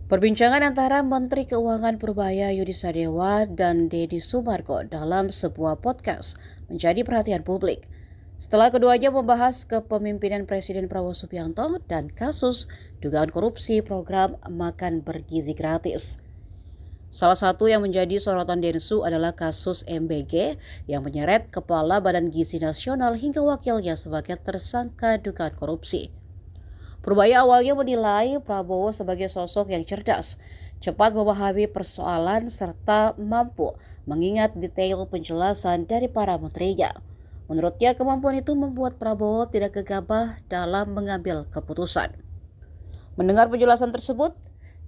Perbincangan antara Menteri Keuangan Purbaya Yudi Sadewa dan Deddy Sumargo dalam sebuah podcast menjadi perhatian publik. Setelah keduanya membahas kepemimpinan Presiden Prabowo Subianto dan kasus dugaan korupsi program makan bergizi gratis. Salah satu yang menjadi sorotan Densu adalah kasus MBG yang menyeret Kepala Badan Gizi Nasional hingga wakilnya sebagai tersangka dugaan korupsi. Purbaya awalnya menilai Prabowo sebagai sosok yang cerdas, cepat memahami persoalan serta mampu mengingat detail penjelasan dari para menterinya. Menurutnya, kemampuan itu membuat Prabowo tidak gegabah dalam mengambil keputusan. Mendengar penjelasan tersebut,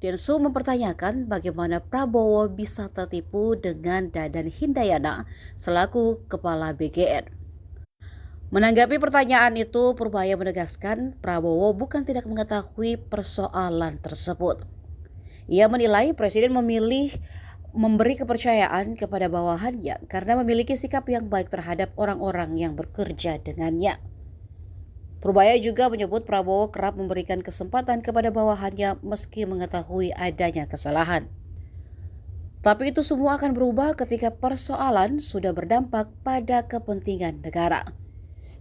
Densu mempertanyakan bagaimana Prabowo bisa tertipu dengan Dadan Hindayana selaku Kepala BGN. Menanggapi pertanyaan itu, Purbaya menegaskan Prabowo bukan tidak mengetahui persoalan tersebut. Ia menilai Presiden memilih memberi kepercayaan kepada bawahannya karena memiliki sikap yang baik terhadap orang-orang yang bekerja dengannya. Purbaya juga menyebut Prabowo kerap memberikan kesempatan kepada bawahannya meski mengetahui adanya kesalahan. Tapi itu semua akan berubah ketika persoalan sudah berdampak pada kepentingan negara.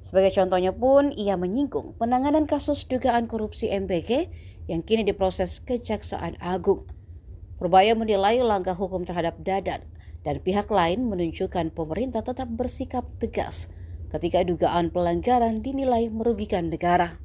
Sebagai contohnya pun, ia menyinggung penanganan kasus dugaan korupsi MBG yang kini diproses Kejaksaan Agung. Purbaya menilai langkah hukum terhadap Dadan dan pihak lain menunjukkan pemerintah tetap bersikap tegas ketika dugaan pelanggaran dinilai merugikan negara.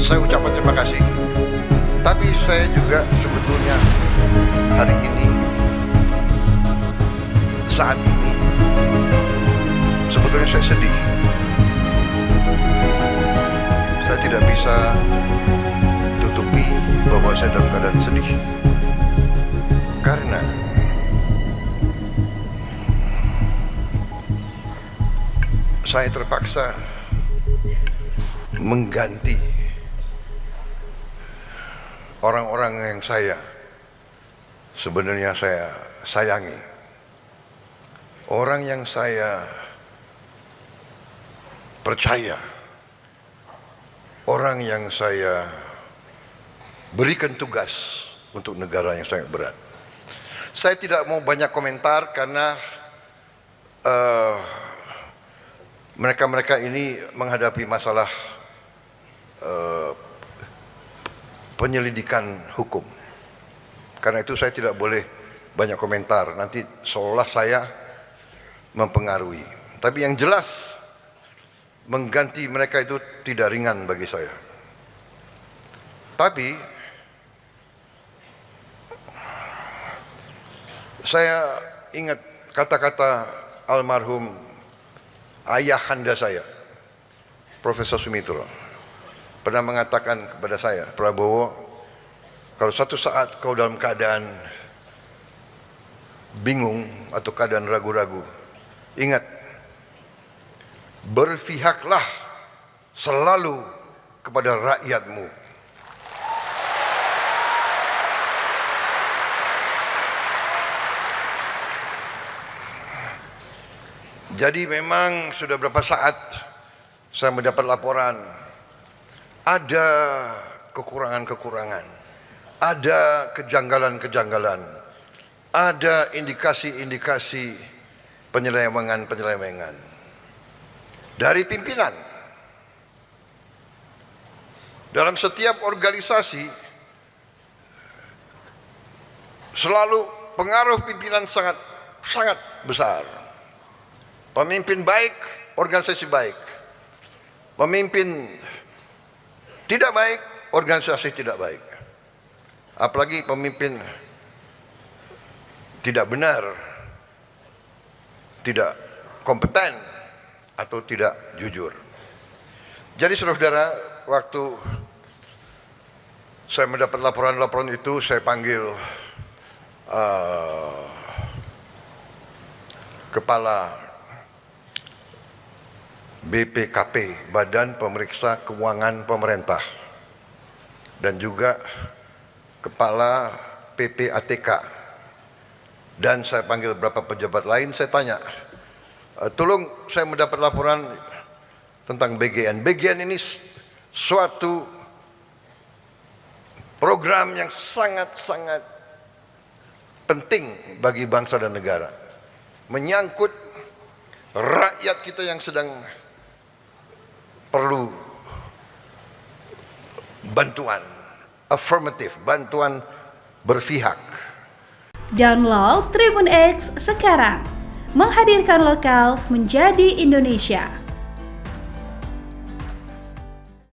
Saya ucapkan terima kasih. Tapi saya juga sebetulnya hari ini, saat ini, sebetulnya saya sedih. Saya tidak bisa tutupi bahwa saya dalam keadaan sedih. Karena saya terpaksa mengganti orang-orang yang sebenarnya saya sayangi, orang yang saya percaya, orang yang saya berikan tugas untuk negara yang sangat berat. Saya tidak mau banyak komentar karena mereka-mereka ini menghadapi masalah penyelidikan hukum. Karena itu saya tidak boleh banyak komentar, nanti seolah saya mempengaruhi. Tapi yang jelas, mengganti mereka itu tidak ringan bagi saya. Tapi saya ingat kata-kata almarhum ayahanda saya, Profesor Sumitro, pernah mengatakan kepada saya, Prabowo, kalau satu saat kau dalam keadaan bingung atau keadaan ragu-ragu, ingat, berpihaklah selalu kepada rakyatmu. Jadi memang sudah berapa saat saya mendapat laporan ada kekurangan-kekurangan, ada kejanggalan-kejanggalan, ada indikasi-indikasi penyelewengan dari pimpinan. Dalam setiap organisasi selalu pengaruh pimpinan sangat besar. Pemimpin baik, organisasi baik. Pemimpin tidak baik, organisasi tidak baik. Apalagi pemimpin tidak benar, tidak kompeten, atau tidak jujur. Jadi saudara-saudara, waktu saya mendapat laporan-laporan itu, saya panggil kepala BPKP, Badan Pemeriksa Keuangan Pemerintah, dan juga kepala PPATK, dan saya panggil beberapa pejabat lain. Saya tanya, tolong, saya mendapat laporan tentang BGN. BGN ini suatu program yang sangat penting bagi bangsa dan negara, menyangkut rakyat kita yang sedang perlu bantuan afirmatif, bantuan berpihak. Download Tribun X sekarang, menghadirkan lokal menjadi Indonesia.